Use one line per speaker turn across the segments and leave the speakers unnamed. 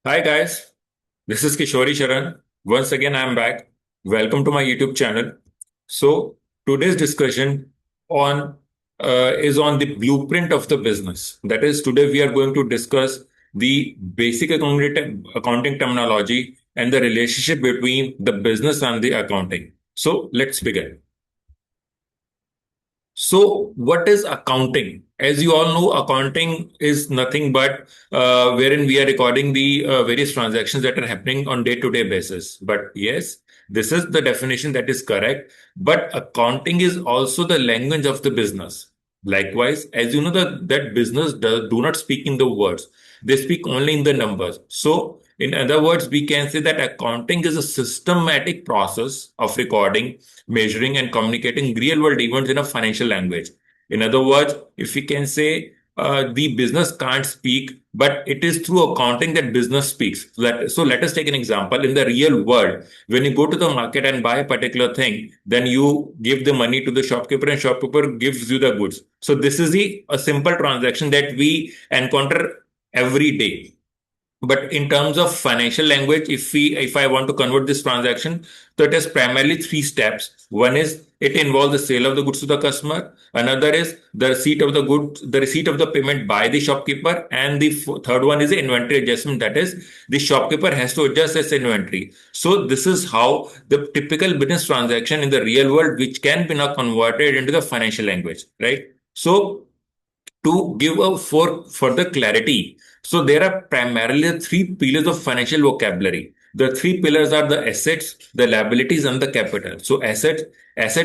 Hi guys, this is Kishori Sharan. Once again, I'm back. Welcome to my YouTube channel. So today's discussion on is on the blueprint of the business. That is, today we are going to discuss the basic accounting terminology and the relationship between the business and the accounting. So let's begin. So, what is accounting? As you all know, accounting is nothing but wherein we are recording the various transactions that are happening on day-to-day basis. But yes, this is the definition that is correct. But accounting is also the language of the business. Likewise, as you know, that business do not speak in the words; they speak only in the numbers. So, in other words, we can say that accounting is a systematic process of recording, measuring, and communicating real world events in a financial language. In other words, if we can say the business can't speak, but it is through accounting that business speaks. So let us take an example. In the real world, when you go to the market and buy a particular thing, then you give the money to the shopkeeper and shopkeeper gives you the goods. So this is a simple transaction that we encounter every day. But in terms of financial language, if I want to convert this transaction, so it has primarily three steps. One is it involves the sale of the goods to the customer. Another is the receipt of the goods, the receipt of the payment by the shopkeeper, and the third one is the inventory adjustment. That is, the shopkeeper has to adjust its inventory. So this is how the typical business transaction in the real world, which can be now converted into the financial language, right? So to give a for further clarity, so there are primarily three pillars of financial vocabulary. The three pillars are the assets, the liabilities, and the capital. So asset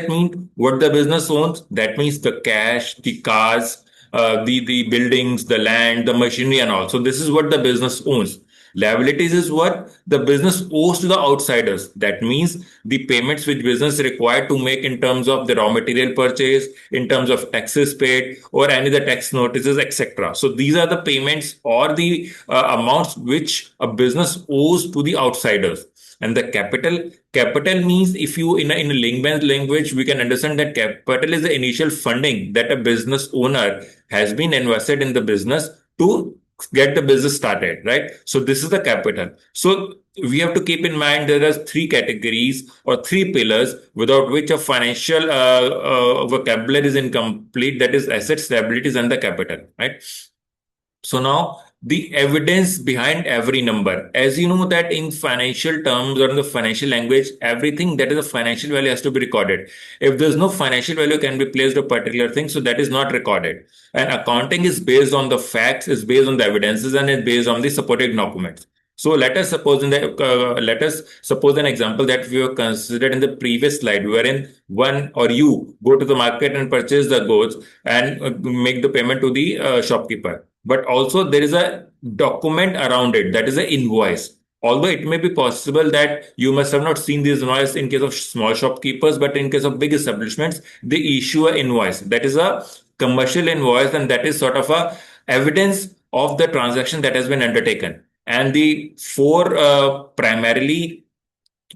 means what the business owns. That means the cash, the cars, the buildings, the land, the machinery, and all. So this is what the business owns. Liabilities is what the business owes to the outsiders. That means the payments which business required to make in terms of the raw material purchase, in terms of taxes paid, or any of the tax notices, etc. So these are the payments or the amounts which a business owes to the outsiders. And the capital means, if you in a layman's language, we can understand that capital is the initial funding that a business owner has been invested in the business to get the business started, right? So this is the capital. So we have to keep in mind there are three categories or three pillars without which a financial vocabulary is incomplete. That is assets, liabilities, and the capital, right? So now the evidence behind every number. As you know that in financial terms or in the financial language, everything that is a financial value has to be recorded. If there's no financial value can be placed on a particular thing, so that is not recorded. And accounting is based on the facts, is based on the evidences, and is based on the supporting documents. So let us suppose an example that we have considered in the previous slide, wherein one or you go to the market and purchase the goods and make the payment to the shopkeeper. But also there is a document around it, that is an invoice. Although it may be possible that you must have not seen this invoice in case of small shopkeepers, but in case of big establishments, they issue an invoice. That is a commercial invoice, and that is sort of a evidence of the transaction that has been undertaken. And the four primarily,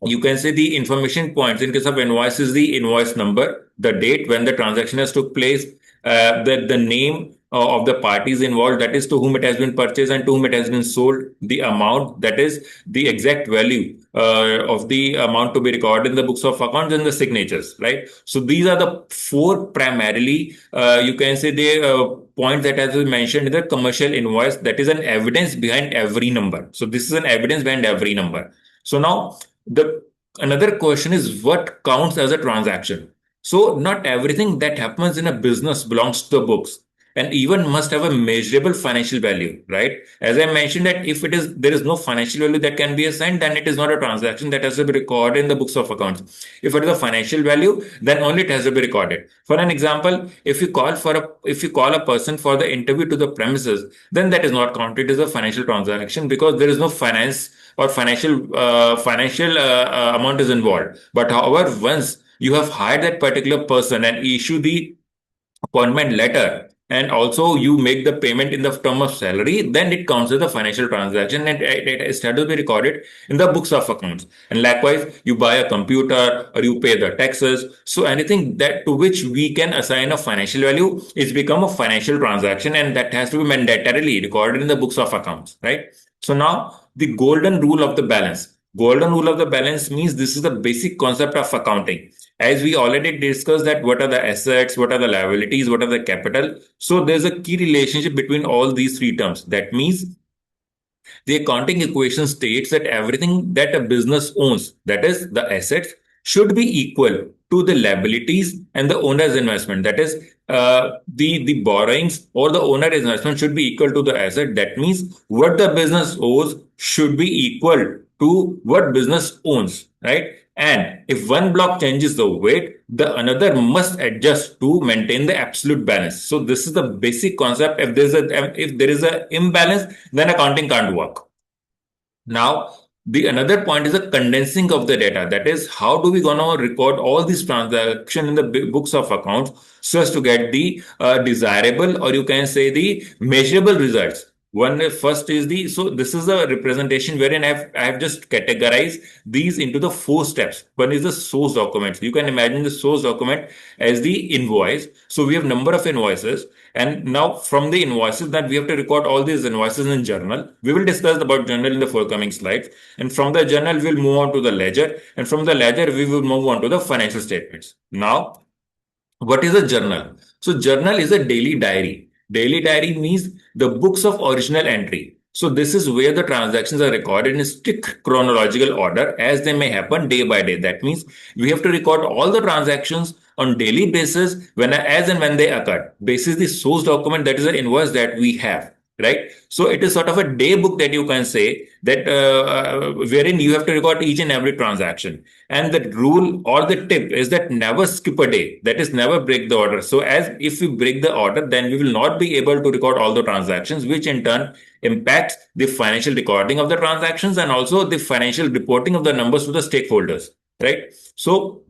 you can say, the information points in case of invoice is the invoice number, the date when the transaction has took place, the name of the parties involved, that is to whom it has been purchased and to whom it has been sold, the amount, that is the exact value of the amount to be recorded in the books of accounts, and the signatures, right? So these are the four primarily, you can say, the point that has been mentioned in the commercial invoice, that is an evidence behind every number. So this is an evidence behind every number. So now the another question is what counts as a transaction. So not everything that happens in a business belongs to the books and even must have a measurable financial value, right? As I mentioned that if it is there is no financial value that can be assigned, then it is not a transaction that has to be recorded in the books of accounts. If it is a financial value, then only it has to be recorded. For an example, if you call a person for the interview to the premises, then that is not counted as a financial transaction because there is no finance or financial amount is involved. But however, once you have hired that particular person and issue the appointment letter, and also you make the payment in the term of salary, then it counts as a financial transaction, and it has to be recorded in the books of accounts. And likewise, you buy a computer or you pay the taxes. So anything that to which we can assign a financial value is become a financial transaction, and that has to be mandatorily recorded in the books of accounts, right? So now the golden rule of the balance. Golden rule of the balance means this is the basic concept of accounting. As we already discussed that what are the assets, what are the liabilities, what are the capital. So there's a key relationship between all these three terms. That means the accounting equation states that everything that a business owns, that is the assets, should be equal to the liabilities and the owner's investment. That is, the borrowings or the owner investment should be equal to the asset. That means what the business owes should be equal to what business owns, right? And if one block changes the weight, the another must adjust to maintain the absolute balance. So this is the basic concept. If there is a imbalance, then accounting can't work. Now, the another point is the condensing of the data. That is, how do we gonna record all these transactions in the books of accounts so as to get the desirable, or you can say the measurable results. One first is the so this is a representation wherein I have just categorized these into the four steps. One is the source document. You can imagine the source document as the invoice. So we have number of invoices, and now from the invoices that we have to record all these invoices in journal. We will discuss about journal in the forthcoming slides. And from the journal, we'll move on to the ledger. And from the ledger, we will move on to the financial statements. Now, what is a journal? So journal is a daily diary. Daily diary means the books of original entry. So this is where the transactions are recorded in strict chronological order as they may happen day by day. That means we have to record all the transactions on daily basis when as and when they occur. Basis the source document, that is the invoice that we have, right? So it is sort of a day book that you can say that wherein you have to record each and every transaction. And the rule or the tip is that never skip a day. That is, never break the order. So as if we break the order, then we will not be able to record all the transactions, which in turn impacts the financial recording of the transactions and also the financial reporting of the numbers to the stakeholders, right? So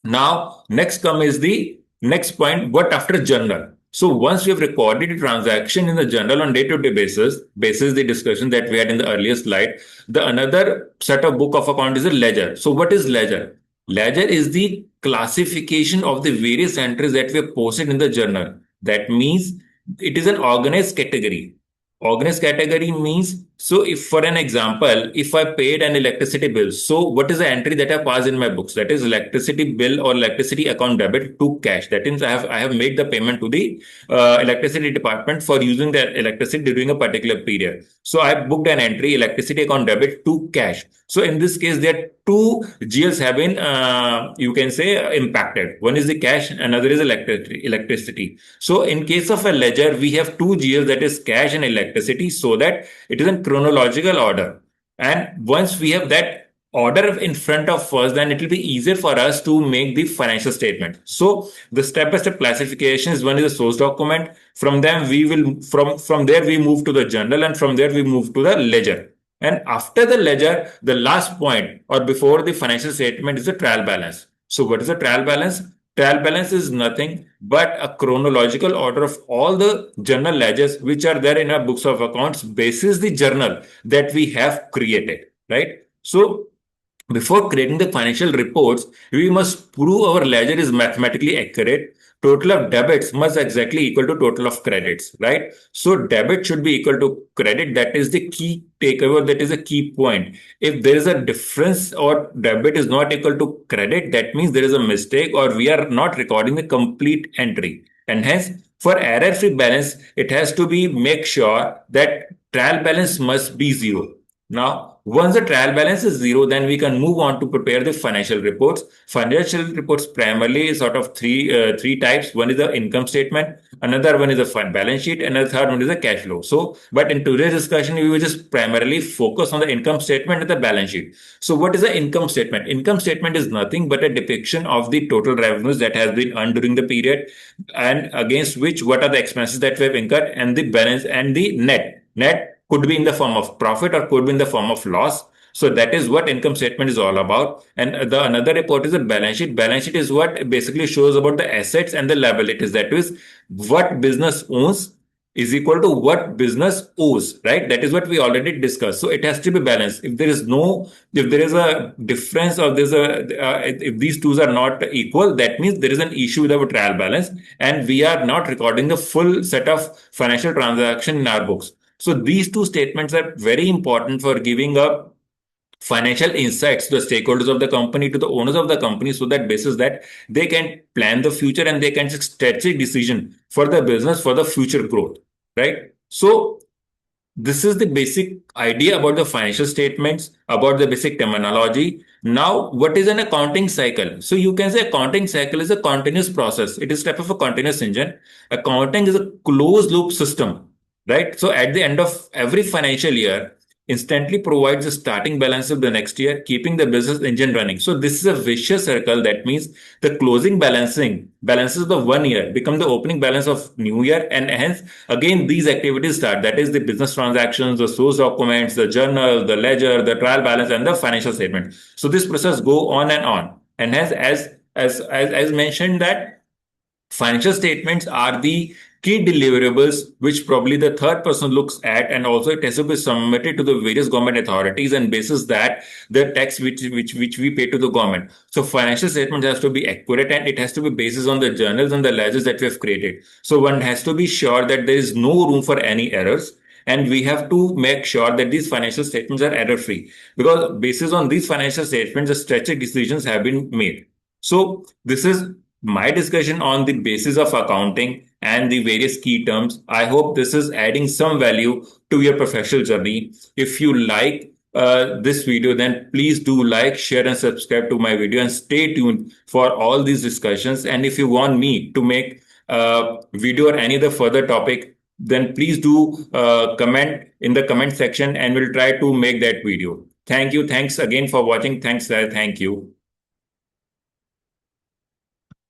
now, next come is the next point, what after journal? So once we have recorded a transaction in the journal on day-to-day basis the discussion that we had in the earlier slide, the another set of book of account is a ledger. So what is ledger? Ledger is the classification of the various entries that we have posted in the journal. That means it is an organized category. Organized category means, so if for an example, if I paid an electricity bill, so what is the entry that I pass in my books? That is electricity bill or electricity account debit to cash. That means I have made the payment to the electricity department for using the electricity during a particular period. So I booked an entry electricity account debit to cash. So in this case, there two GLs have been you can say impacted. One is the cash, another is electricity. So in case of a ledger, we have two GLs, that is cash and electricity, so that it is in chronological order. And once we have that order in front of us, then it will be easier for us to make the financial statement. So the step-by-step classification is one is a source document. From them we will from there we move to the journal, and from there we move to the ledger. And after the ledger, the last point or before the financial statement is the trial balance. So what is the trial balance? Trial balance is nothing but a chronological order of all the journal ledgers which are there in our books of accounts basis the journal that we have created, right? So before creating the financial reports, we must prove our ledger is mathematically accurate. Total of debits must exactly equal to total of credits, right? So debit should be equal to credit. That is the key takeaway. That is a key point. If there is a difference or debit is not equal to credit, that means there is a mistake or we are not recording the complete entry. And hence, for error-free balance, it has to be make sure that trial balance must be zero. Now, once the trial balance is zero, then we can move on to prepare the financial reports. Financial reports primarily is sort of three types. One is the income statement, another one is the fund balance sheet, and the third one is the cash flow. So, but in today's discussion, we will just primarily focus on the income statement and the balance sheet. So, what is the income statement? Income statement is nothing but a depiction of the total revenues that has been earned during the period, and against which what are the expenses that we have incurred, and the balance and the net. Net could be in the form of profit or could be in the form of loss. So that is what income statement is all about. And the another report is a balance sheet. Balance sheet is what basically shows about the assets and the liabilities. That is what business owns is equal to what business owes, right? That is what we already discussed. So it has to be balanced. If there is a difference or if these two are not equal, that means there is an issue with our trial balance and we are not recording the full set of financial transaction in our books. So these two statements are very important for giving a financial insights to the stakeholders of the company, to the owners of the company, so that basis that they can plan the future and they can take strategic decision for the business for the future growth, right? So this is the basic idea about the financial statements, about the basic terminology. Now, what is an accounting cycle? So you can say accounting cycle is a continuous process. It is type of a continuous engine. Accounting is a closed loop system, right? So at the end of every financial year, instantly provides a starting balance of the next year, keeping the business engine running. So this is a vicious circle. That means the closing balancing balances the 1 year become the opening balance of new year, and hence again these activities start. That is the business transactions, the source documents, the journal, the ledger, the trial balance, and the financial statement. So this process go on and on. And hence, as mentioned that financial statements are the key deliverables which probably the third person looks at, and also it has to be submitted to the various government authorities and basis that the tax which we pay to the government. So financial statement has to be accurate and it has to be based on the journals and the ledgers that we have created. So one has to be sure that there is no room for any errors, and we have to make sure that these financial statements are error free, because basis on these financial statements the strategic decisions have been made. So this is my discussion on the basis of accounting and the various key terms. I hope this is adding some value to your professional journey. If you like this video, then please do like, share, and subscribe to my video, and stay tuned for all these discussions. And if you want me to make a video or any other further topic, then please do comment in the comment section and we'll try to make that video. Thank you. Thanks again for watching. Thanks, sir. Thank you.